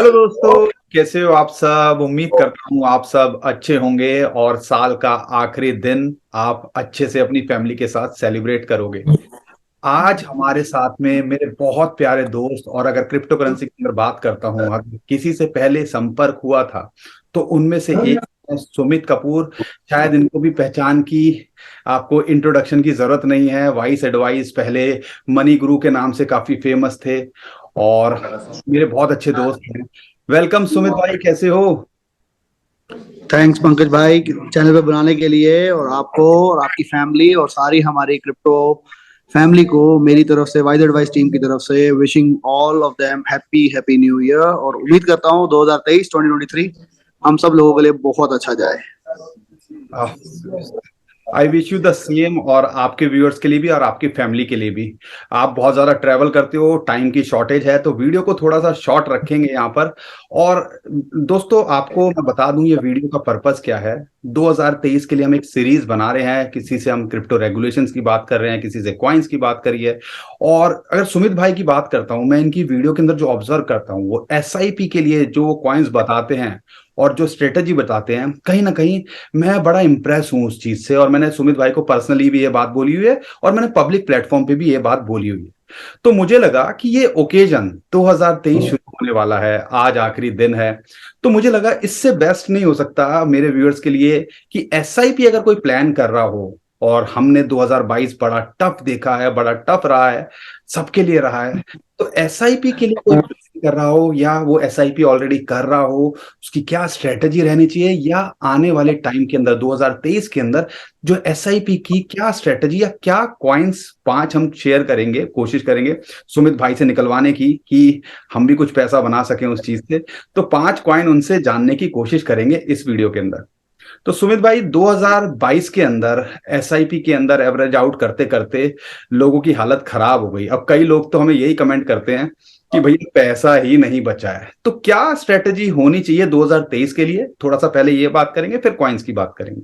Hello दोस्तों, कैसे हो आप सब। उम्मीद करता हूँ आप सब अच्छे होंगे और साल का आखिरी दिन आप अच्छे से अपनी फैमिली के साथ सेलिब्रेट करोगे। आज हमारे साथ में मेरे बहुत प्यारे दोस्त, और अगर क्रिप्टो करेंसी की अगर बात करता हूँ, अगर किसी से पहले संपर्क हुआ था तो उनमें से एक है सुमित कपूर। शायद इनको भी पहचान की आपको इंट्रोडक्शन की जरूरत नहीं है। वाइस एडवाइस पहले मनी गुरु के नाम से काफी फेमस थे और मेरे बहुत अच्छे दोस्त हैं। वेलकम सुमित भाई, कैसे हो। थैंक्स पंकज भाई चैनल पे बनाने के लिए, और आपको और आपकी फैमिली और सारी हमारी क्रिप्टो फैमिली को मेरी तरफ से, वाइज एडवाइस टीम की तरफ से wishing all of them happy happy new year. और उम्मीद करता हूँ 2023 हम सब लोगों के लिए बहुत अच्छा जाए। I wish you the same, और आपके व्यूअर्स के लिए भी और आपकी फैमिली के लिए भी। आप बहुत ज्यादा ट्रैवल करते हो, टाइम की शॉर्टेज है, तो वीडियो को थोड़ा सा शॉर्ट रखेंगे यहाँ पर। और दोस्तों, आपको मैं बता दूं ये वीडियो का पर्पस क्या है। 2023 के लिए हम एक सीरीज बना रहे हैं। किसी से हम क्रिप्टो रेगुलेशंस की बात कर रहे हैं, किसी से कॉइन्स की बात करी है। और अगर सुमित भाई की बात करता हूं, मैं इनकी वीडियो के अंदर जो ऑब्जर्व करता हूँ, वो एसआईपी के लिए जो कॉइन्स बताते हैं और जो स्ट्रेटेजी बताते हैं, कहीं ना कहीं मैं बड़ा इंप्रेस हूं उस चीज से। और मैंने सुमित भाई को पर्सनली भी ये बात बोली हुई है और मैंने पब्लिक प्लेटफॉर्म पे भी ये बात बोली हुई है। तो मुझे लगा कि ये ओकेजन 2023 शुरू होने वाला है, आज आखिरी दिन है, तो मुझे लगा इससे बेस्ट नहीं हो सकता मेरे व्यूअर्स के लिए कि एसआईपी अगर कोई प्लान कर रहा हो। और हमने 2022 बड़ा टफ देखा है, बड़ा टफ रहा है, सबके लिए रहा है। तो एसआईपी के लिए कोई प्लान कर रहा हो, या वो एसआईपी ऑलरेडी कर रहा हो, उसकी क्या स्ट्रेटेजी रहनी चाहिए, या आने वाले टाइम के अंदर 2023 के अंदर जो एसआईपी की क्या स्ट्रेटेजी या क्या कॉइन्स पांच हम शेयर करेंगे, कोशिश करेंगे सुमित भाई से निकलवाने की कि हम भी कुछ पैसा बना सकें उस चीज से। तो पांच कॉइन उनसे जानने की कोशिश करेंगे इस वीडियो के अंदर। तो सुमित भाई, 2022 के अंदर एसआईपी के अंदर एवरेज आउट करते करते लोगों की हालत खराब हो गई। अब कई लोग तो हमें यही कमेंट करते हैं कि भैया पैसा ही नहीं बचा है। तो क्या स्ट्रेटेजी होनी चाहिए 2023 के लिए, थोड़ा सा पहले ये बात करेंगे, फिर कॉइन्स की बात करेंगे।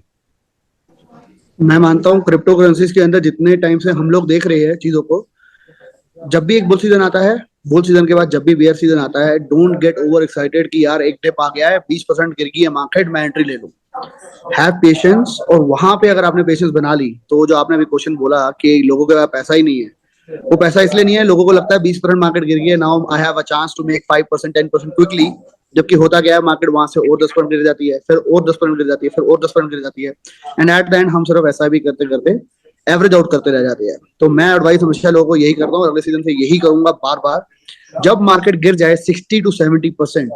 मैं मानता हूँ क्रिप्टो करेंसीज के अंदर जितने टाइम से हम लोग देख रहे हैं चीजों को, जब भी एक बुल सीजन आता है, बुल सीजन के बाद जब भी बेयर सीजन आता है, डोंट गेट ओवर एक्साइटेड कि यार एक टिप आ गया है, 20% गिर गई है मार्केट, मैं एंट्री ले लूं। Have patience. और वहां पे अगर आपने पेशेंस बना ली, तो जो आपने अभी क्वेश्चन बोला कि लोगों के पास पैसा ही नहीं है, वो पैसा इसलिए नहीं है, लोगों को लगता है 20% मार्केट गिर गई है, now I have a chance to make 5% 10% quickly. जबकि होता क्या है, मार्केट वहां से और 10% गिर जाती है, फिर और 10% गिर जाती है, फिर और 10% गिर जाती है, एंड एट द एंड हम सिर्फ ऐसा भी करते करते एवरेज आउट करते रह जाते हैं। तो मैं एडवाइस हमेशा लोगों को यही करता हूँ, अगले सीजन से यही करूंगा बार बार। जब मार्केट गिर जाए 60 to 70%,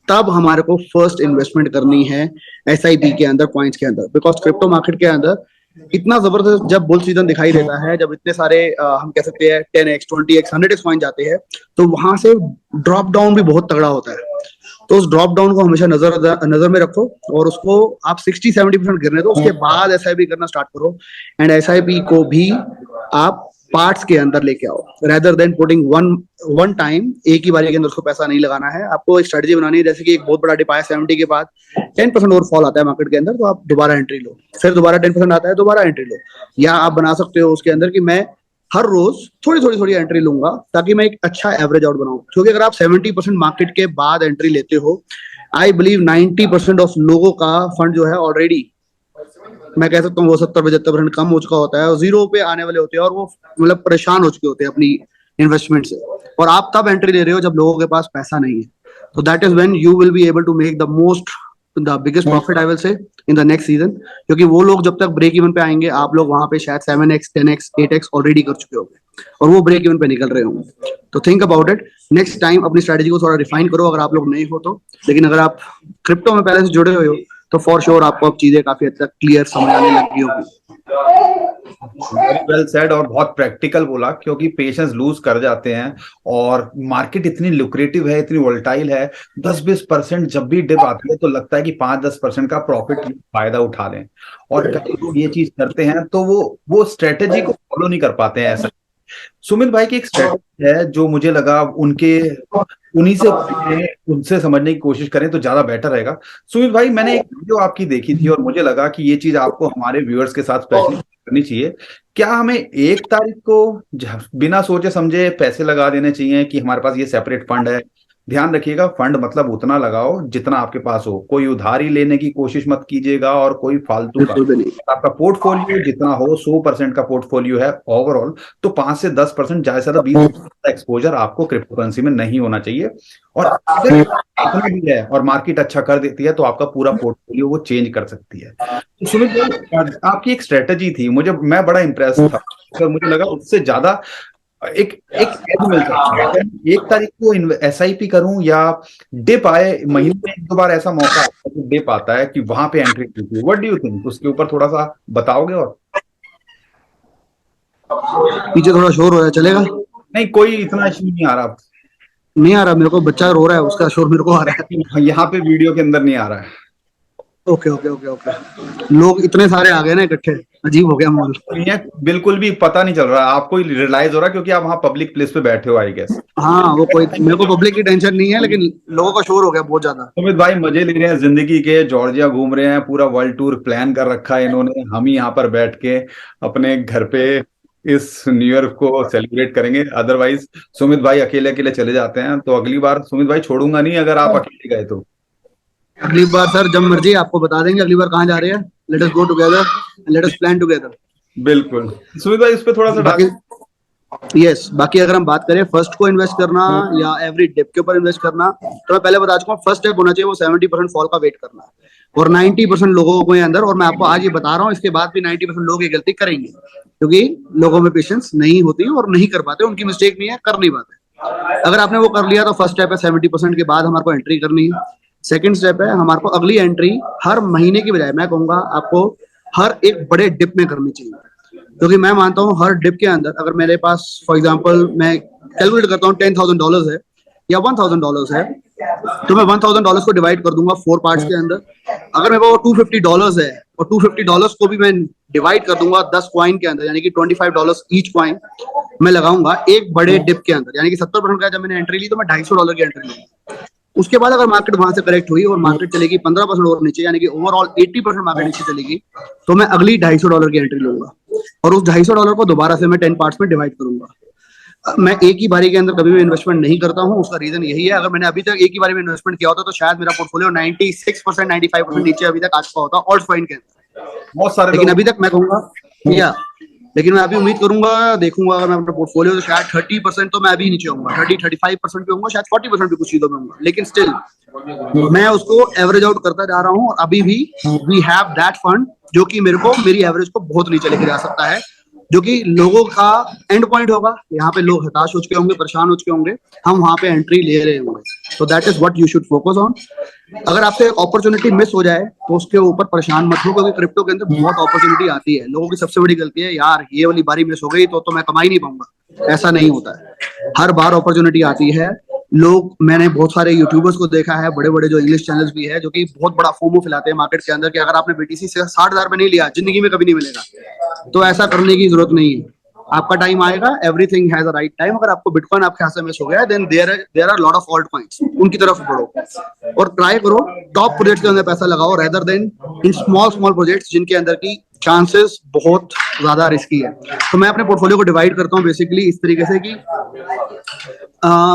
तब हमारे को फर्स्ट इन्वेस्टमेंट करनी है एसआईपी के अंदर, कॉइन्स के अंदर। बिकॉज क्रिप्टो मार्केट के अंदर इतना जबरदस्त जब बुल सीजन दिखाई देता है, जब इतने सारे हम कह सकते हैं 10x 20x 100x कॉइन जाते हैं, तो वहां से ड्रॉप डाउन भी बहुत तगड़ा होता है। तो उस ड्रॉप डाउन को हमेशा नजर में रखो, और उसको आप 60-70% गिरने दो, उसके बाद एसआईपी करना स्टार्ट करो। एंड एसआईपी को भी आप पार्ट्स के अंदर लेके आओ, rather than putting one one time, एक ही बारी के अंदर उसको पैसा नहीं लगाना है। आपको एक स्ट्रेटजी बनानी है। जैसे कि एक बहुत बड़ा डिप आया 70 के बाद, 10% और फॉल आता है मार्केट के अंदर, तो आप दोबारा एंट्री लो। फिर दोबारा 10% आता है, दोबारा एंट्री लो। या आप बना सकते हो उसके अंदर कि मैं हर रोज थोड़ी थोड़ी थोड़ी एंट्री लूंगा, ताकि मैं एक अच्छा एवरेज आउट बनाऊं। क्योंकि अगर आप 70% मार्केट के बाद एंट्री लेते हो, आई बिलीव 90% ऑफ लोगों का फंड जो है ऑलरेडी, मैं कह सकता हूँ, वो 70-75% कम हो चुका होता है, और जीरो पे आने वाले होते हैं, और वो मतलब परेशान हो चुके होते हैं अपनी इन्वेस्टमेंट से। और आप तब एंट्री ले रहे हो जब लोगों के पास पैसा नहीं है। तो that is when you will be able to make the biggest profit, I will say, in the next season. क्योंकि वो लोग जब तक ब्रेक इवन पे आएंगे, आप लोग वहां पे शायद 7x 10x 8x ऑलरेडी कर चुके होंगे, और वो ब्रेक इवन पे निकल रहे होंगे। तो think about it. Next time अपनी स्ट्रेटजी को थोड़ा रिफाइन करो, अगर आप लोग नहीं हो तो। लेकिन अगर आप क्रिप्टो में पहले से जुड़े हुए हो, तो फॉर श्योर आपको अब चीजें काफी हद तक क्लियर समझ आने लगी होगी। वेरी वेल सेड, और बहुत प्रैक्टिकल बोला, क्योंकि पेशेंस लूज कर जाते हैं। और मार्केट इतनी लुक्रेटिव है, इतनी वोलेटाइल है, 10-20% जब भी डिप आती है तो लगता है कि 5-10% का प्रॉफिट फायदा उठा लें। और कई लोग ये चीज करते हैं तो वो स्ट्रेटेजी को फॉलो नहीं कर पाते हैं ऐसा। सुमित भाई की एक स्ट्रेटेजी है जो मुझे लगा उनके, उन्हीं से उनसे समझने की कोशिश करें तो ज्यादा बेटर रहेगा। सुमित भाई, मैंने एक वीडियो आपकी देखी थी और मुझे लगा कि ये चीज आपको हमारे व्यूअर्स के साथ स्पेशली करनी चाहिए। क्या हमें 1 तारीख को बिना सोचे समझे पैसे लगा देने चाहिए कि हमारे पास ये सेपरेट फंड है, ध्यान रखिएगा, फंड मतलब उतना लगाओ जितना आपके पास हो, कोई उधारी लेने की कोशिश मत कीजिएगा और कोई फालतू का। बिल्कुल भी नहीं। आपका पोर्टफोलियो जितना हो, 100% का पोर्टफोलियो है ओवरऑल, तो 5 से 10%, ज्यादा से ज्यादा 20% का एक्सपोजर आपको क्रिप्टो करेंसी में नहीं होना चाहिए। और अगर इतना भी है और मार्केट अच्छा कर देती है तो आपका पूरा पोर्टफोलियो वो चेंज कर सकती है। तो सुमित भाई, आपकी एक स्ट्रेटेजी थी, मैं बड़ा इंप्रेस था, तो मुझे लगा उससे ज्यादा एक एक एज मिल सकता है। अगर मैं 1 तारीख को एसआईपी करूं या डिप आए, महीने में 1-2 बार ऐसा मौका आता है कि डिप आता है कि वहां पे एंट्री कीजिए, व्हाट डू यू थिंक, उसके ऊपर थोड़ा सा बताओगे? और पीछे थोड़ा शोर हो रहा है, चलेगा? नहीं, कोई इतना इश्यू नहीं आ रहा। नहीं आ रहा, मेरे को बच्चा रो रहा है, उसका शोर मेरे को आ रहा है। यहाँ पे वीडियो के अंदर नहीं आ रहा है। Okay okay okay okay. लोग इतने सारे आ गए ना इकट्ठे, अजीब हो गया माहौल। ये बिल्कुल भी पता नहीं चल रहा, आपको रियलाइज हो रहा है क्योंकि आप वहाँ पब्लिक प्लेस पे बैठे हो, आई गेस। हाँ, वो कोई, मेरे को पब्लिक की टेंशन नहीं है, लेकिन लोगों का शोर हो गया बहुत ज्यादा। सुमित भाई मजे ले रहे हैं जिंदगी के, जॉर्जिया घूम रहे हैं, पूरा वर्ल्ड टूर प्लान कर रखा है इन्होंने, हम ही यहाँ पर बैठ के अपने घर पे इस न्यू ईयर को सेलिब्रेट करेंगे। अदरवाइज सुमित भाई अकेले अकेले चले जाते हैं, तो अगली बार सुमित भाई छोड़ूंगा नहीं अगर आप अकेले गए तो। अगली बार सर जब मर्जी आपको बता देंगे अगली बार कहाँ जा रहे हैं। Let us go together, let us plan together. बिल्कुल सुमित भाई, इस पे थोड़ा सा बाकी यस, बाकी अगर हम बात करें फर्स्ट को इन्वेस्ट करना या एवरी डिप के ऊपर इन्वेस्ट करना, तो मैं पहले बता चुका हूँ, फर्स्ट स्टेप होना चाहिए वो 70% फॉल का वेट करना है। और 90% लोगों को ये अंदर, और मैं आपको आज ये बता रहा हूँ, इसके बाद भी 90% लोग ये गलती करेंगे, क्योंकि लोगों में पेशेंस नहीं होती और नहीं कर पाते, उनकी मिस्टेक नहीं है, कर नहीं पाते। अगर आपने वो कर लिया तो फर्स्ट स्टेप है 70% के बाद हमारे को एंट्री करनी है। सेकंड स्टेप है हमारे को अगली एंट्री हर महीने की बजाय मैं कहूंगा आपको हर एक बड़े डिप में करनी चाहिए, क्योंकि मैं मानता हूँ हर डिप के अंदर अगर मेरे पास फॉर एग्जांपल मैं कैलकुलेट करता हूँ $10,000 है या $1,000 है, तो मैं $1,000 को डिवाइड कर दूंगा 4 पार्ट्स के अंदर। अगर मेरे पास $250 है और $250 को भी मैं डिवाइड कर दूंगा 10 कॉइन के अंदर, यानी कि $25 ईच कॉइन मैं लगाऊंगा एक बड़े डिप के अंदर, यानी कि 70% का जब मैंने एंट्री ली तो मैं $250 की एंट्री लूंगा। उसके बाद अगर मार्केट वहां से करेक्ट हुई और मार्केट चलेगी 15% और नीचे, यानी कि ओवरऑल 80% मार्केट नीचे चलेगी, तो मैं अगली $250 की एंट्री लूंगा और उस $250 को दोबारा से मैं 10 पार्ट्स में डिवाइड करूंगा। मैं एक ही बारी के अंदर कभी भी इन्वेस्टमेंट नहीं करता हूं, उसका रीजन यही है, अगर मैंने अभी तक एक ही बारी में इन्वेस्टमेंट किया होता तो शायद मेरा पोर्टफोलियो 96% 95% नीचे अभी तक आ चुका होता ऑल्ट कॉइन के अंदर। बहुत सारे लेकिन लोग अभी तक मैं कहूंगा या लेकिन मैं अभी उम्मीद करूंगा, देखूंगा अगर मैं अपना पोर्टफोलियो, तो शायद 30% तो मैं अभी नीचे होऊंगा, 30-35% पे होऊंगा, शायद 40% भी कुछ चीजों में होऊंगा, लेकिन स्टिल मैं उसको एवरेज आउट करता जा रहा हूँ और अभी भी वी हैव दैट फंड जो कि मेरे को मेरी एवरेज को बहुत नीचे लेके जा सकता है, जो कि लोगों का एंड पॉइंट होगा। यहाँ पे लोग हताश हो चुके होंगे, परेशान हो चुके होंगे, हम वहां पे एंट्री ले रहे होंगे, तो that is what you should focus on. अगर आपसे अपॉर्चुनिटी मिस हो जाए तो उसके ऊपर परेशान मत हो, क्योंकि क्रिप्टो के अंदर बहुत अपॉर्चुनिटी आती है। लोगों की सबसे बड़ी गलती है, यार ये वाली बारी मिस हो गई तो मैं कमा ही नहीं पाऊंगा। ऐसा नहीं होता है, हर बार अपॉर्चुनिटी आती है। लोग, मैंने बहुत सारे यूट्यूबर्स को देखा है, बड़े बड़े जो इंग्लिश चैनल्स भी है, जो कि बहुत बड़ा फोमो फैलाते हैं मार्केट के अंदर कि अगर आपने बीटीसी से 60,000 में नहीं लिया जिंदगी में कभी नहीं मिलेगा। तो ऐसा करने की जरूरत नहीं है, आपका टाइम आएगा, everything has a right time. अगर आपको बिटकॉइन आपके हाथ से मिस हो गया, then there are lot of alt coins, उनकी तरफ बढ़ो और ट्राई करो टॉप प्रोजेक्ट्स के अंदर पैसा लगाओ, rather then in small small projects जिनके अंदर की चांसेस बहुत ज्यादा रिस्की है। तो मैं अपने पोर्टफोलियो को डिवाइड करता हूँ बेसिकली इस तरीके से कि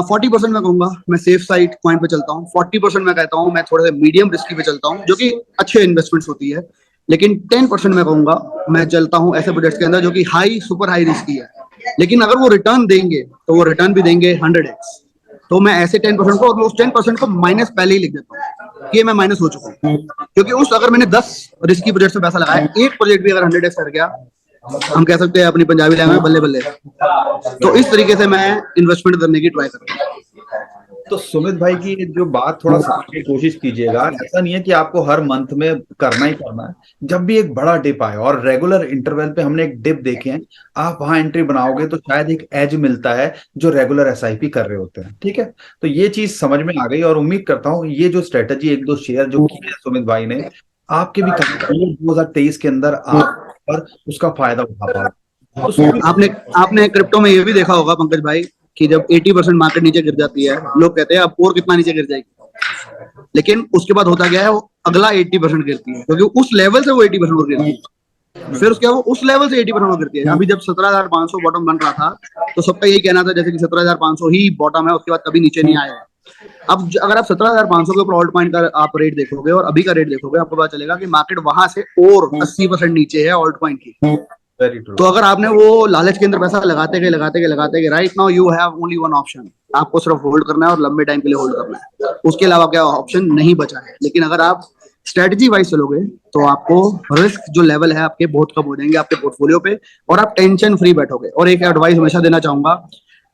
40% मैं कहूंगा मैं सेफ साइड कॉइन पे चलता हूँ, 40% मैं कहता हूँ मैं थोड़े से मीडियम रिस्की पे चलता हूँ, जो कि अच्छे इन्वेस्टमेंट्स होती है, लेकिन 10% मैं कहूंगा मैं चलता हूँ ऐसे प्रोजेक्ट्स के अंदर जो कि हाई सुपर हाई रिस्की है, लेकिन अगर वो रिटर्न देंगे तो वो रिटर्न भी देंगे 100x। तो मैं ऐसे 10% को, और उस 10% को माइनस पहले ही लिख देता हूँ कि मैं माइनस हो चुका हूँ, क्योंकि उस अगर मैंने 10 रिस्की प्रोजेक्ट्स में पैसा लगाया, एक प्रोजेक्ट भी अगर 100x कर गया, हम कह सकते हैं अपनी पंजाबी लैंग्वेज में बल्ले बल्ले। तो इस तरीके से मैं इन्वेस्टमेंट करने की ट्राई करता हूँ। तो सुमित भाई की जो बात थोड़ा समझने की कोशिश कीजिएगा, ऐसा नहीं है कि आपको हर मंथ में करना ही करना है। जब भी एक बड़ा डिप आए और रेगुलर इंटरवल पे हमने एक डिप देखे हैं, आप वहां एंट्री बनाओगे तो शायद एक एज मिलता है जो रेगुलर एसआईपी कर रहे होते हैं। ठीक है, तो ये चीज समझ में आ गई और उम्मीद करता हूँ ये जो स्ट्रेटेजी एक दो शेयर जो की है सुमित भाई ने, आपके भी 2023 के अंदर आप पर उसका फायदा उठा पाओ। तो आपने क्रिप्टो में ये भी देखा होगा पंकज भाई कि जब 80% मार्केट नीचे गिर जाती है, लोग कहते हैं अब और कितना नीचे गिर जाएगी, लेकिन उसके बाद होता क्या है, वो अगला 80% गिरती है, क्योंकि उस लेवल से वो 80% और गिरती है, फिर उसके बाद वो उस लेवल से 80% और गिरती है। अभी जब 17,500 बॉटम बन रहा था तो सबका यही कहना था जैसे कि 17,500 ही बॉटम है, उसके बाद कभी नीचे नहीं आया। अब अगर आप 17,500 के ऊपर ऑल्ट कॉइन का आप रेट देखोगे और अभी का रेट देखोगे, आपको पता चलेगा कि मार्केट वहां से और 80% नीचे है ऑल्ट कॉइन की। Very true. तो अगर आपने वो लालच के अंदर पैसा लगाते गए, right now you have only one option, आपको सिर्फ होल्ड करना है और लंबे टाइम के लिए होल्ड करना है, उसके अलावा क्या ऑप्शन नहीं बचा है। लेकिन अगर आप स्ट्रेटजी वाइज चलोगे तो आपको रिस्क जो लेवल है आपके बहुत कम हो जाएंगे आपके पोर्टफोलियो पे, और आप टेंशन फ्री बैठोगे। और एक एडवाइस हमेशा देना चाहूंगा,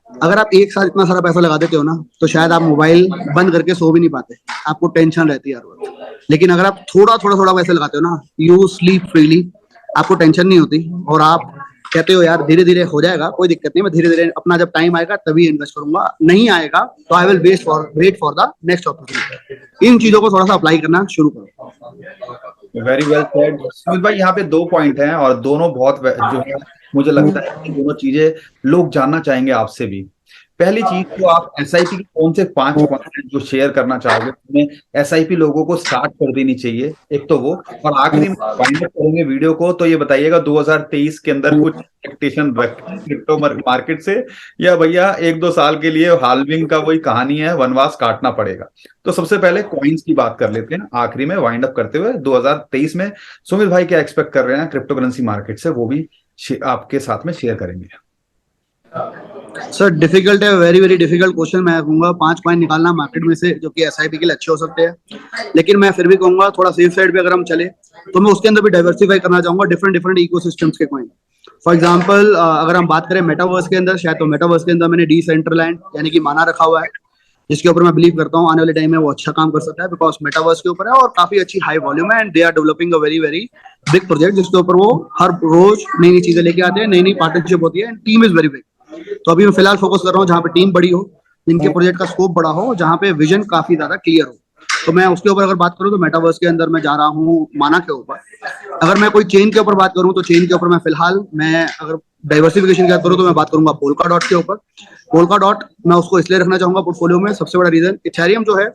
अगर आप एक साथ इतना सारा पैसा लगा देते हो ना, तो शायद आप मोबाइल बंद करके सो भी नहीं पाते, आपको टेंशन रहती है हर वक्त। लेकिन अगर आप थोड़ा पैसा लगाते हो ना, यू स्लीप फ्रीली, आपको टेंशन नहीं होती, और आप कहते हो यार धीरे धीरे हो जाएगा, कोई दिक्कत नहीं, मैं धीरे धीरे अपना जब टाइम आएगा तभी इन्वेस्ट करूंगा, नहीं आएगा तो I will wait for the next opportunity. इन चीजों को थोड़ा सा अप्लाई करना शुरू करो। वेरी वेल सेड सुमित भाई। यहाँ पे 2 पॉइंट हैं और दोनों बहुत जो है मुझे लगता है कि दोनों चीजें लोग जानना चाहेंगे आपसे भी। पहली चीज तो आप एसआईपी के कौन से 5 पॉइंट जो शेयर करना चाहोगे, उसमें एसआईपी लोगों को स्टार्ट कर देनी चाहिए, एक तो वो। और आखिरी में वाइंड अप करेंगे वीडियो को, तो ये बताइएगा 2023 के अंदर कुछ एक्सपेक्टेशन रखें क्रिप्टो मार्केट से, या भैया 1-2 साल के लिए हाल्विंग का वही कहानी है, वनवास काटना पड़ेगा। तो सबसे पहले कॉइन्स की बात कर लेते हैं आखिरी में वाइंड अप करते हुए। 2023 में सुमित भाई क्या एक्सपेक्ट कर रहे हैं क्रिप्टो करेंसी मार्केट से, वो भी आपके साथ में शेयर करेंगे। सर डिफिकल्ट है, वेरी वेरी डिफिकल्ट क्वेश्चन। मैं कहूंगा 5 कॉइन निकालना मार्केट में से जो कि एसआईपी के लिए अच्छे हो सकते हैं, लेकिन मैं फिर भी कहूंगा थोड़ा सेफ साइड पे अगर हम चले तो मैं उसके अंदर भी डाइवर्सिफाई करना चाहूंगा डिफरेंट इकोसिस्टम्स के कॉइन। फॉर एग्जांपल अगर हम बात करें मेटावर्स के अंदर, शायद तो मेटावर्स के अंदर मैंने डिसेंट्रलैंड यानी कि माना रखा हुआ है, जिसके ऊपर मैं बिलीव करता हूँ आने वाले टाइम में वो अच्छा काम कर सकता है, बिकॉज मेटावर्स के ऊपर है और काफी अच्छी हाई वॉल्यूम है, and they are developing a very very big project, जिसके ऊपर वो हर रोज नई नई चीजें लेके आते हैं, नई नई पार्टनरशिप होती है, and team is very big. तो अभी मैं फिलहाल फोकस कर रहा हूँ जहाँ पे टीम बड़ी हो, इनके प्रोजेक्ट का स्कोप बड़ा हो, जहाँ पे विजन काफी ज्यादा क्लियर हो। तो मैं उसके ऊपर अगर बात करूँ तो मेटावर्स के अंदर मैं जा रहा हूँ माना के ऊपर। अगर मैं कोई चेन के ऊपर बात करूँ तो चेन के ऊपर मैं फिलहाल अगर डाइवर्सिफिकेशन की बात करूँ तो मैं बात करूंगा पोल्का डॉट के ऊपर। पोल्का डॉट मैं उसको इसलिए रखना चाहूंगा पोर्टफोलियो में, सबसे बड़ा रीजन इथेरियम जो है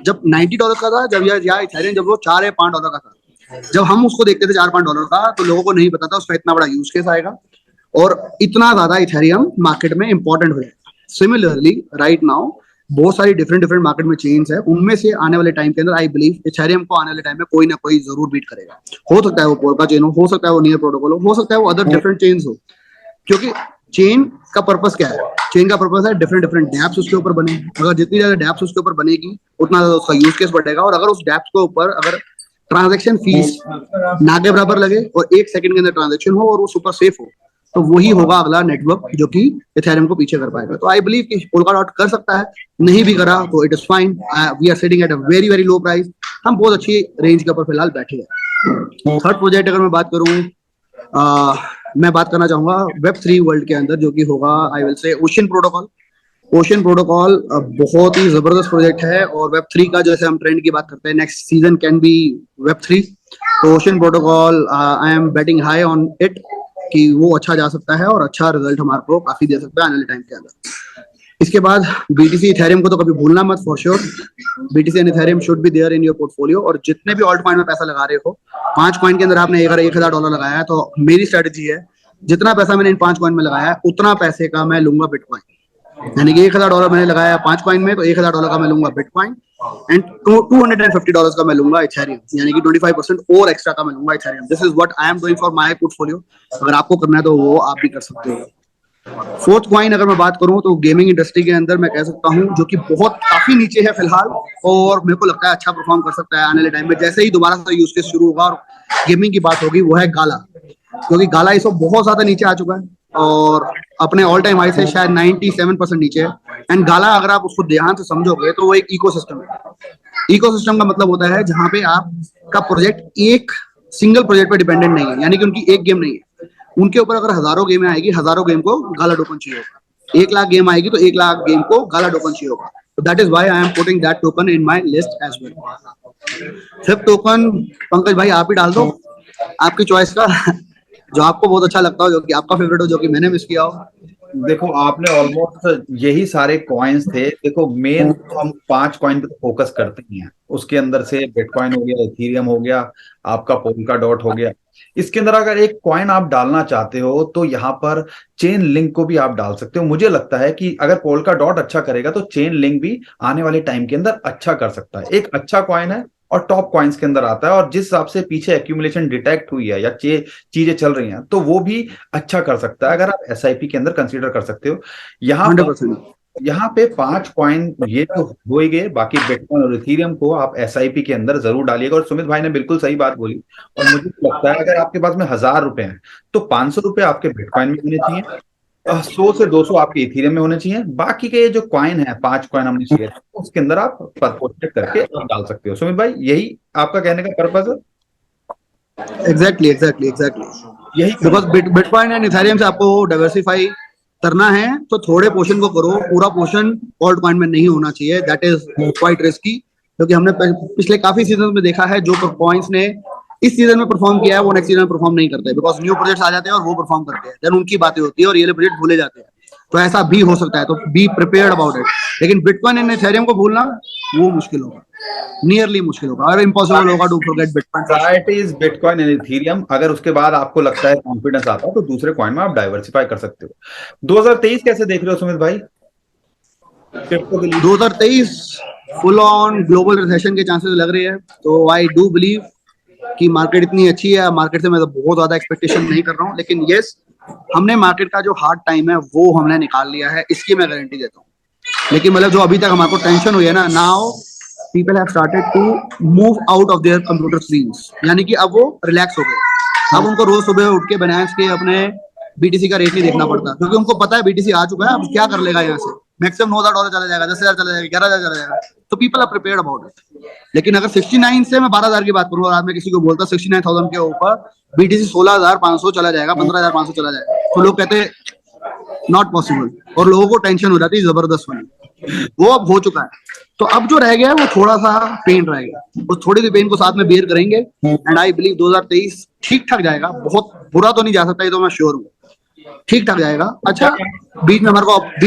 जब $90 का था, जब या इथेरियम जब वो $4 या $5 का था, जब हम उसको देखते थे $4-5 का, तो लोगों को नहीं पता था उसका इतना बड़ा यूज केस आएगा और इतना ज्यादा इथेरियम मार्केट में इंपॉर्टेंट हो जाएगा। सिमिलरली राइट नाउ बहुत सारी डिफरेंट मार्केट में चेन्स है, उनमें से आने वाले टाइम के अंदर आई बिलीव इथेरियम को आने वाले टाइम में कोई ना कोई जरूर बीट करेगा। हो सकता है वो पोल्का चेन हो सकता है वो नियर प्रोटोकॉल हो सकता है वो अदर डिफरेंट चेन्स हो, क्योंकि चेन का पर्पस क्या है? चेन का पर्पस है डिफरेंट डैप्स उसके ऊपर बने। अगर जितनी ज्यादा डैप्स उसके ऊपर बनेगी उतना ज्यादा उसका यूज केस बढ़ेगा, और अगर उस डैप्स के ऊपर अगर ट्रांजैक्शन फीस ना के बराबर लगे और 1 सेकंड के अंदर ट्रांजैक्शन हो और वो सुपर सेफ हो, तो वही होगा अगला नेटवर्क जो कि इथेरियम को पीछे कर पाएगा। तो आई बिलीव कि पोल्का डॉट कर सकता है, नहीं भी करा तो it is fine. We are sitting at a very very low price, हम बहुत अच्छी रेंज के ऊपर फिलहाल बैठे हैं। थर्ड प्रोजेक्ट अगर मैं बात करूं, मैं बात करना चाहूंगा Web3 वर्ल्ड के अंदर जो कि होगा आई विल से ओशियन प्रोटोकॉल। ओशियन प्रोटोकॉल बहुत ही जबरदस्त प्रोजेक्ट है, और Web3 का जैसे हम ट्रेंड की बात करते हैं, next season can be Web3। तो Ocean Protocol I am betting high on it कि वो अच्छा जा सकता है और अच्छा रिजल्ट हमारे को काफी दे सकता है आने वाले टाइम के अंदर। इसके बाद बीटीसी इथेरियम को तो कभी भूलना मत, for sure BTC and Ethereum should be there in your portfolio. और जितने भी ऑल्ट कॉइन में पैसा लगा रहे हो, 5 कॉइन के अंदर आपने अगर $1,000 लगाया है, तो मेरी स्ट्रेटेजी है जितना पैसा मैंने इन 5 कॉइन में लगाया है उतना पैसे का मैं लूंगा बिटकॉइन। यानी कि $1,000 मैंने लगाया 5 कॉइन में, तो $1,000 का मैं लूंगा बिटकॉइन, एंड $250 का मैं लूंगा इथेरियम, यानी कि 25% और एक्स्ट्रा का मैं लूंगा Ethereum. This is what I am doing for my portfolio. अगर आपको करना है तो वो आप भी कर सकते हो। फोर्थ कॉइन अगर मैं बात करूं तो गेमिंग इंडस्ट्री के अंदर मैं कह सकता हूं जो कि बहुत काफी नीचे है फिलहाल, और मेरे को लगता है अच्छा परफॉर्म कर सकता है आने वाले टाइम में, जैसे ही दोबारा से यूज केस शुरू होगा और गेमिंग की बात होगी, वो है गाला। क्योंकि गाला इस वक्त बहुत ज्यादा नीचे आ चुका है और अपने ऑल टाइम हाई से शायद 97% नीचे है। एंड गाला अगर आप उसको ध्यान से समझोगे तो वो एक इकोसिस्टम है। इकोसिस्टम का मतलब होता है जहां पे आपका प्रोजेक्ट एक सिंगल प्रोजेक्ट पे डिपेंडेंट नहीं है, यानी कि उनकी एक गेम नहीं है, उनके ऊपर अगर हजारों गेम आएगी, हजारों गेम को गाला टोकन चाहिए होगा। 1 लाख गेम आएगी तो 1 लाख गेम को गाला टोकन चाहिए होगा। तो that is why I am putting that token in my list as well. Fifth token Pankaj भाई आप ही डाल दो, आपकी चॉइस का, जो आपको बहुत अच्छा लगता हो, जो कि आपका फेवरेट हो, जो कि मैंने मिस किया हो। देखो आपने ऑलमोस्ट यही सारे कॉइन्स थे। देखो मेन तो हम 5 कॉइन पे फोकस करते ही हैं, उसके अंदर से बिटकॉइन हो गया, इथीरियम हो गया, आपका पोल्का डॉट हो गया। इसके अंदर अगर एक कॉइन आप डालना चाहते हो तो यहाँ पर चेन लिंक को भी आप डाल सकते हो। मुझे लगता है कि अगर पोल्का डॉट अच्छा करेगा तो चेन लिंक भी आने वाले टाइम के अंदर अच्छा कर सकता है। एक अच्छा कॉइन है और टॉप कॉइन्स के अंदर आता है, और जिस हिसाब से पीछे एक्यूमुलेशन डिटेक्ट हुई है या चीजें चल रही हैं तो वो भी अच्छा कर सकता है। अगर आप एसआईपी के अंदर कंसीडर कर सकते हो। यहाँ पर 100%। यहाँ पे 5 कॉइन ये तो हो ही गए, बाकी बिटकॉइन और इथीरियम को आप एसआईपी के अंदर जरूर डालिएगा। और सुमित भाई ने बिल्कुल सही बात बोली। और मुझे लगता है अगर आपके पास में 1,000 रुपए हैं तो 500 रुपए आपके बिटकॉइन में होने चाहिए, 100 से 200 आपके इथीरियम में होने चाहिए। बाकी के जो कॉइन है, 5 कॉइन हमने शेयर उसके अंदर आप परपोर्टेट करके आप डाल सकते हो। सुमित भाई यही आपका कहने का पर्पज है, एग्जैक्टली एग्जैक्टली एग्जैक्टली। यही बिकॉज करना बिटकॉइन एंड इथेरियम से आपको डाइवर्सिफाई करना है तो थोड़े पोर्शन को करो, पूरा पोर्शन ऑल्ट कॉइन में नहीं होना चाहिए। दैट इज क्वाइट रिस्की, क्योंकि हमने पिछले काफी सीजन में देखा है जो कॉइन्स ने इस सीजन में परफॉर्म किया है वो नेक्स्ट सीजन में परफॉर्म नहीं करते, बिकॉज न्यू प्रोजेक्ट्स आ जाते हैं और वो परफॉर्म करते हैं, देन उनकी बातें होती है और ये प्रोजेक्ट भूले जाते हैं। तो ऐसा भी हो सकता है, तो बी प्रिपेयर्ड अबाउट इट। लेकिन बिटकॉइन एंड इथेरियम को भूलना वो मुश्किल होगा, नियरली मुश्किल होगा, और इम्पॉसिबल होगा to forget Bitcoin. Priorities Bitcoin and Ethereum. अगर उसके बाद आपको लगता है कॉन्फिडेंस आता है तो दूसरे कॉइन में आप डाइवर्सिफाई कर सकते हो। 2023 कैसे देख रहे हो सुमित भाई क्रिप्टो के लिए? 2023 फुल ऑन ग्लोबल रिसेशन के चांसेस लग रहे हैं, तो आई डू बिलीव कि मार्केट इतनी अच्छी है। मार्केट से मैं तो बहुत ज्यादा एक्सपेक्टेशन नहीं कर रहा हूँ, लेकिन यस, हमने मार्केट का जो हार्ड टाइम है वो हमने निकाल लिया है, इसकी मैं गारंटी देता हूँ। लेकिन मतलब जो अभी तक हमारे को टेंशन हुई है ना, now people have started to move out of their computer screens, यानी कि अब वो रिलैक्स हो गए। अब उनको रोज सुबह उठ के बनायस के अपने बीटीसी का रेट नहीं देखना पड़ता, क्योंकि उनको पता है बीटीसी आ चुका है, अब क्या कर लेगा यहाँ से, मैक्सिमम $9,000 चला जाएगा, 10,000 चला जाएगा, 11,000 चला जाएगा। तो people are prepared about it. लेकिन अगर 69 से मैं 12,000 की बात करूँ और आज मैं किसी को बोलता 69,000 के ऊपर बीटीसी 16,500 चला जाएगा, 15,500 चला जाएगा, तो लोग कहते हैं नॉट पॉसिबल, और लोगों को टेंशन हो जाती है जबरदस्त वाली। वो अब हो चुका है, तो अब जो रह गया है वो थोड़ा सा पेन रह गया, उस थोड़ी सी पेन को साथ में बियर करेंगे एंड आई बिलीव 2023 ठीक ठाक जाएगा। बहुत बुरा तो नहीं जा सकता, ये तो मैं श्योर हूँ, ठीक ठाक जाएगा। अच्छा, बीच में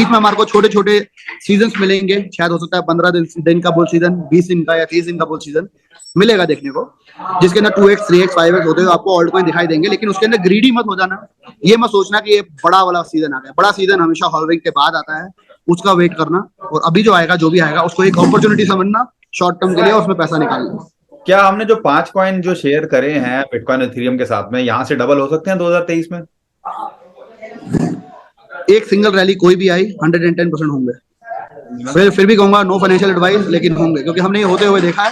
हमारे को छोटे छोटे सीजन मिलेंगे, शायद हो सकता है 15 दिन का बुल सीजन, 20 दिन का या 30 दिन का बुल सीजन मिलेगा देखने को, जिसके अंदर 2x 3x 5x होते हुए आपको ऑल्ट कॉइन दिखाई देंगे। लेकिन उसके अंदर ग्रीडी मत हो जाना, ये मत सोचना कि ये बड़ा वाला सीजन आ गया। बड़ा सीजन हमेशा हॉलविंग के बाद आता है, उसका वेट करना, और अभी जो आएगा जो भी आएगा उसको एक अपॉर्चुनिटी समझना शॉर्ट टर्म के लिए, और उसमें पैसा निकालना। क्या हमने जो 5 कॉइन जो शेयर करे हैं बिटकॉइन इथीरियम के साथ में, यहाँ से डबल हो सकते हैं 2023 में? एक सिंगल रैली कोई भी आई 110% होंगे। फिर भी कहूंगा नो फाइनेंशियल एडवाइस, लेकिन होंगे, क्योंकि हमने ये होते हुए देखा है,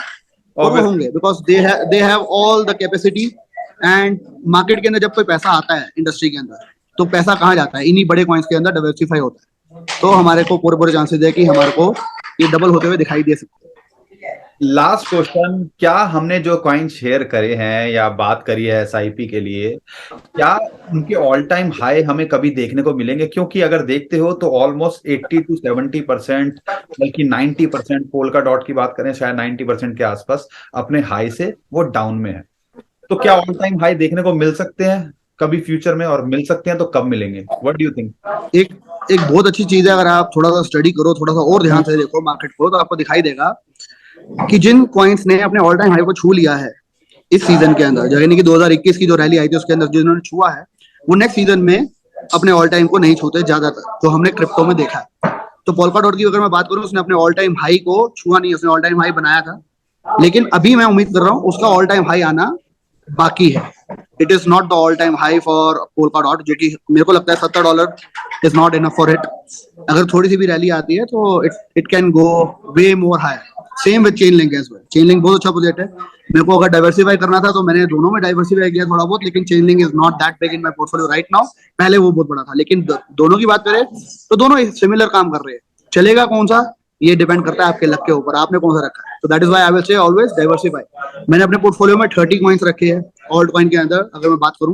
और वो होंगे because they have all the capacity. And market के अंदर जब कोई पैसा आता है इंडस्ट्री के अंदर, तो पैसा कहाँ जाता है? इन्हीं बड़े कॉइन्स के अंदर डाइवर्सिफाई होता है। तो हमारे को पूरे चांसेस है कि हमारे को ये डबल होते हुए दिखाई दे सकते हैं। लास्ट क्वेश्चन, क्या हमने जो कॉइन शेयर करे हैं या बात करी है एसआईपी के लिए, क्या उनके ऑल टाइम हाई हमें कभी देखने को मिलेंगे? क्योंकि अगर देखते हो तो ऑलमोस्ट 80 to 70%, बल्कि 90%, पोल्का डॉट की बात करें शायद 90% के आसपास अपने हाई से वो डाउन में है। तो क्या ऑल टाइम हाई देखने को मिल सकते हैं कभी फ्यूचर में, और मिल सकते हैं तो कब मिलेंगे? What do you think? एक एक बहुत अच्छी चीज है, अगर आप थोड़ा सा स्टडी करो, थोड़ा सा और ध्यान से देखो मार्केट को, तो आपको दिखाई देगा कि जिन कॉइन्स ने अपने ऑल टाइम हाई को छू लिया है इस सीजन के अंदर, यानी कि 2021 की जो रैली आई थी उसके अंदर जिन्होंने छुआ है, वो नेक्स्ट सीजन में अपने ऑल टाइम को नहीं छूते ज्यादातर, तो हमने क्रिप्टो में देखा है। तो पोल्का डॉट की अगर मैं बात करूं, उसने अपने ऑल टाइम हाई को छुआ नहीं, उसने ऑल टाइम हाई बनाया था, लेकिन अभी मैं उम्मीद कर रहा हूँ उसका ऑल टाइम हाई आना बाकी है। It is not the all time high for Polkadot, जो कि मेरे को लगता है $70 is not enough for it. अगर थोड़ी सी भी रैली आती है तो it can go way more high. Same with Chainlink as well. Chainlink बहुत अच्छा प्रोजेक्ट है। मेरे को अगर डाइवर्सिफाई करना था तो मैंने दोनों में डाइवर्सिफाई किया थोड़ा बहुत, लेकिन chain link is not that big in my portfolio right now. पहले वो बहुत बड़ा था, लेकिन दोनों की बात करें तो दोनों सिमिलर काम कर रहे हैं। चलेगा कौन सा, ये डिपेंड करता है आपके लक के ऊपर, आपने कौन सा रखा है। तो that is why I will से ऑलवेज डाइवर्सिफाई। मैंने अपने पोर्टफोलियो में 30 कॉइन्स रखे हैं। ऑल्ट कॉइन के अंदर अगर मैं बात करूं,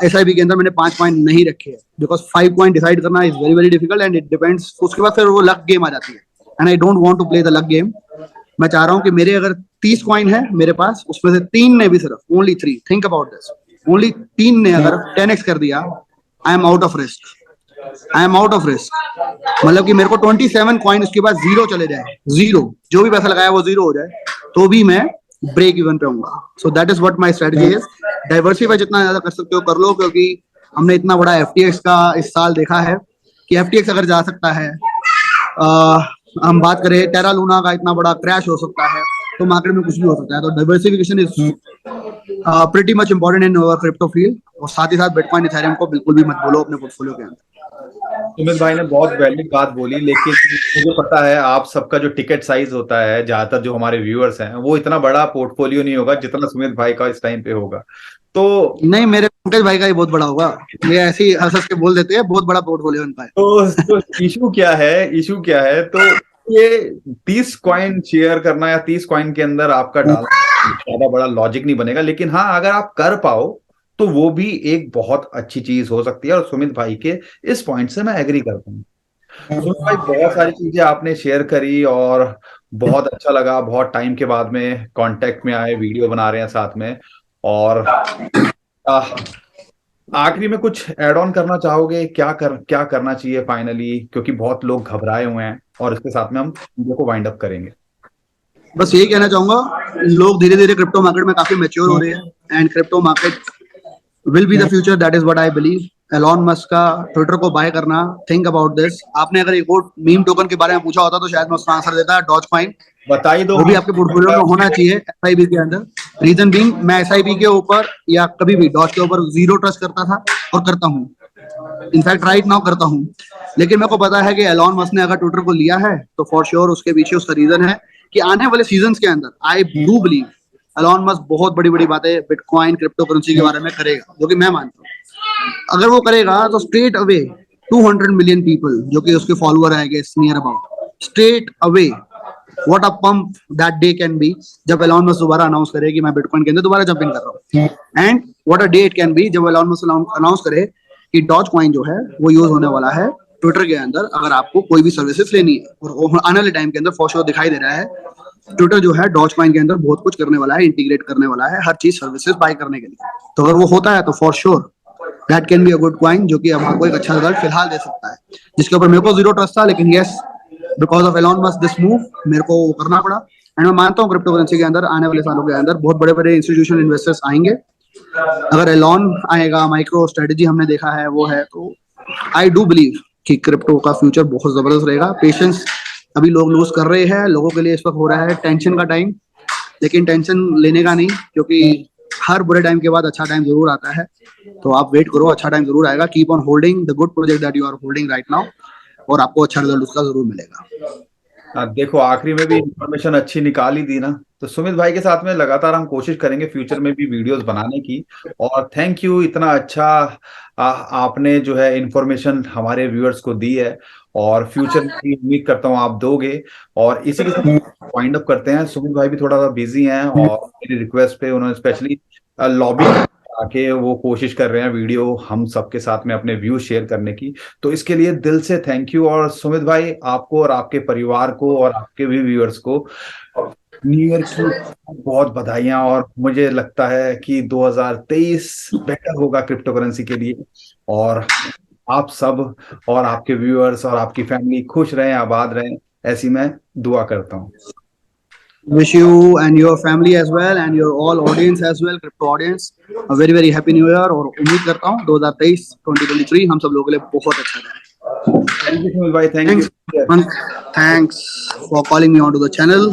एसआईपी के अंदर मैंने 5 कॉइन नहीं रखे हैं, बिकॉज 5 कॉइन डिसाइड करना is very very difficult and it depends. उसके बाद फिर वो लक गेम आ जाती है, and I don't want to play the luck game. मैं चाह रहा हूं कि मेरे अगर 30 कॉइन है मेरे पास, उसमें से 3 ने भी सिर्फ only 3, think about this, only 3 ने अगर 10x कर दिया, I am out of risk. I am out of risk. मतलब कि मेरे को 27 कॉइन उसके बाद जीरो चले जाए, जीरो, जो भी पैसा लगाया वो जीरो हो जाए, तो भी मैं ब्रेक इवन पे होऊंगा। So that is what my strategy is. Diversify जितना ज्यादा कर सकते हो कर लो, क्योंकि हमने इतना बड़ा एफटीएक्स का इस साल देखा है कि एफटीएक्स अगर जा सकता है, हम बात करें टेरा लूना का इतना बड़ा क्रैश हो सकता है, तो मार्केट में कुछ भी हो सकता है। तो diversification is pretty much important in our crypto field. और साथ ही साथ बिटकॉइन इथेरियम को बिल्कुल भी मत बोलो अपने पोर्टफोलियो के अंदर। सुमित भाई ने बहुत वैलिड बात बोली, लेकिन मुझे पता है आप सबका जो टिकट साइज होता है, ज्यादातर जो हमारे व्यूअर्स हैं, वो इतना बड़ा पोर्टफोलियो नहीं होगा जितना सुमित भाई का इस टाइम पे होगा। तो नहीं, मेरे पंकज भाई का ही बहुत बड़ा होगा। ये ऐसे ही हंस हंस के बोल देते हैं, बहुत बड़ा पोर्टफोलियो उनका है। तो इशू क्या है, इशू क्या है? तो ये 30 कॉइन शेयर करना या 30 कॉइन के अंदर आपका डालना ज्यादा बड़ा लॉजिक नहीं बनेगा, लेकिन हाँ, अगर आप कर पाओ तो वो भी एक बहुत अच्छी चीज हो सकती है। और सुमित भाई के इस पॉइंट से मैं एग्री करता हूँ। सुमित भाई, बहुत सारी चीजें आपने शेयर करी और बहुत अच्छा लगा। बहुत टाइम के बाद में कांटेक्ट में आए, वीडियो बना रहे हैं साथ में। और आखिरी में कुछ ऐड ऑन करना चाहोगे? क्या करना चाहिए फाइनली, क्योंकि बहुत लोग घबराए हुए हैं, और इसके साथ में हम वीडियो को वाइंड अप करेंगे। बस यही कहना चाहूंगा, लोग धीरे धीरे क्रिप्टो मार्केट में काफी मैच्योर हो रहे हैं and crypto market will be the future. That is what I believe. Elon Musk का ट्विटर को बाय करना, थिंक अबाउट दिस। आपने अगर एक और मीम टोकन के बारे में पूछा होता तो शायद मैं उसका आंसर देता, डॉज कॉइन। बताइए दो, वो भी आपके पोर्टफोलियो में होना चाहिए एसआईपी के अंदर। रीजन बीइंग, मैं एसआईपी के ऊपर या कभी भी डॉज के ऊपर जीरो ट्रस्ट करता था और करता हूँ। इनफैक्ट राइट नाउ करता हूँ। लेकिन मेरे को पता है कि एलॉन मस्क ने अगर ट्विटर को लिया है तो फॉर श्योर उसके पीछे उसका रीजन है कि आने वाले सीजन्स के अंदर I do believe Elon Musk बहुत बड़ी बड़ी बातें बिटकॉइन क्रिप्टो करेंसी के बारे में करेगा, जो कि मैं मानता हूँ। अगर वो करेगा तो स्ट्रेट अवे 200 मिलियन पीपल जो कि उसके फॉलोअर है near about, straight away what a pump that day can be जब एलॉन मस्क दोबारा अनाउंस करे कि मैं बिटकॉइन के अंदर दोबारा जंप इन कर रहा हूँ। And what a day it can be जब एलॉन मस्क अनाउंस करे कि डॉज कॉइन जो है वो यूज होने वाला है ट्विटर के अंदर, अगर आपको कोई भी सर्विसेज लेनी है। और आने वाले टाइम के अंदर फॉर श्योर दिखाई दे रहा है ट्विटर जो है डॉज कॉइन के अंदर बहुत कुछ करने वाला है, इंटीग्रेट करने वाला है हर चीज सर्विसेज बाय करने के लिए। तो अगर वो होता है तो for sure that can be a good coin, जो कि आपको एक अच्छा रिजल्ट फिलहाल दे सकता है, जिसके ऊपर मेरे को जीरो ट्रस्ट था। लेकिन yes, because of Elon Musk this move मेरे को वो करना पड़ा। एंड मैं मानता हूँ क्रिप्टो करेंसी के अंदर आने वाले सालों के अंदर बहुत बड़े बड़े इंस्टीट्यूशनल इन्वेस्टर्स आएंगे। अगर एलॉन आएगा, माइक्रो स्ट्रेटेजी हमने देखा है वो है, तो आई डू बिलीव कि क्रिप्टो का फ्यूचर बहुत जबरदस्त रहेगा। पेशेंस अभी लोग लूज कर रहे हैं, लोगों के लिए इस वक्त हो रहा है टेंशन का टाइम, लेकिन टेंशन लेने का नहीं, क्योंकि हर बुरे टाइम के बाद अच्छा टाइम जरूर आता है। तो आप वेट करो, अच्छा टाइम जरूर आएगा। Keep on holding the good project that you are holding right now, और आपको अच्छा रिजल्ट उसका जरूर मिलेगा। देखो, आखिरी में भी इंफॉर्मेशन अच्छी निकाल ही दी ना। तो सुमित भाई के साथ में लगातार हम कोशिश करेंगे फ्यूचर में भी वीडियोस बनाने की। और थैंक यू, इतना अच्छा आपने जो है इंफॉर्मेशन हमारे व्यूअर्स को दी है, और फ्यूचर में भी उम्मीद करता हूँ आप दोगे। और इसी के साथ वाइंड अप करते हैं। सुमित भाई भी थोड़ा सा बिजी हैं, और मेरी रिक्वेस्ट पे उन्होंने स्पेशली लॉबी आके वो कोशिश कर रहे हैं वीडियो हम सबके साथ में अपने व्यू शेयर करने की। तो इसके लिए दिल से थैंक यू। और सुमित भाई, आपको और आपके परिवार को और आपके भी व्यूअर्स को न्यू ईयर की बहुत बधाइयां। और मुझे लगता है कि 2023 बेटर होगा क्रिप्टो करेंसी के लिए। और आप सब और आपके व्यूअर्स और आपकी फैमिली खुश रहें, आबाद रहें, ऐसी मैं दुआ करता हूँ। Wish you and your family as well and your all audience as well, crypto audience, a very very happy new year। और उम्मीद करता हूँ 2023 हम सब लोगों के लिए बहुत अच्छा जाए। थैंक यू सुमित भाई, thank you. Thanks for calling me onto the channel।